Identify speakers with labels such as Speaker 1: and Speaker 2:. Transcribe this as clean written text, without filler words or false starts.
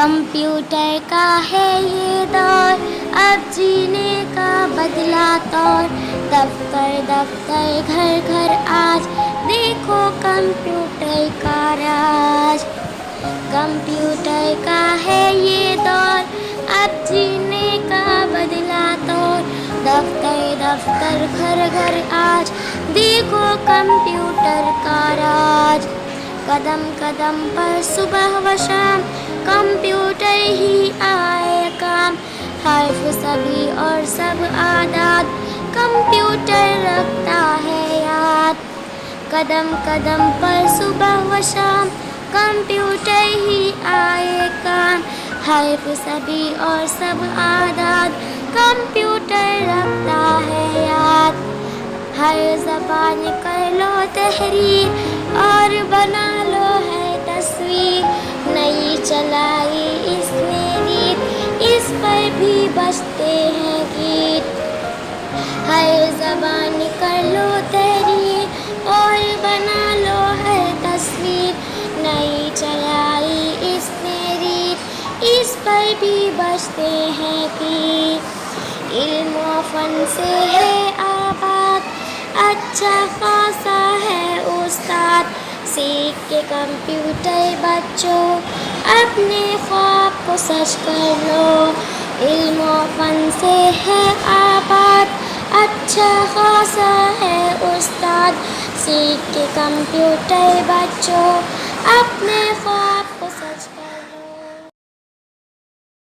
Speaker 1: Computer کا ہے یہ دور، اب جینے کا بدلا طور، دفتر دفتر گھر گھر آج، دیکھو کمپیوٹر کا راج۔ کمپیوٹر کا ہے یہ دور، اب جینے کا بدلا طور، دفتر دفتر گھر گھر آج، دیکھو کمپیوٹر کا راج۔ قدم قدم پر صبح و شام، کمپیوٹر ہی آئے کام، حرف سبھی اور سب اعداد، کمپیوٹر رکھتا ہے یاد۔ قدم قدم پر صبح و شام، کمپیوٹر ہی آئے کام، حرف سبھی اور سب اعداد، کمپیوٹر رکھتا ہے یاد۔ ہر زبان کر لو تحریر اور بنا لو ہے تصویر، نئی چلائی اس نے ریت، اس پر بھی بجتے ہیں گیت۔ ہر زبان کر لو تحریر اور بنا لو ہے تصویر، نئی چلائی اس نے ریت، اس پر بھی بجتے ہیں گیت۔ علم و فن سے ہے آباد، اچھا خاصا ہے استاد، سیکھ کے کمپیوٹر بچوں، اپنے خواب کو سچ کر لو۔ علم و فن سے ہے آباد، اچھا خاصا ہے استاد، سیکھ کے کمپیوٹر بچوں، اپنے خواب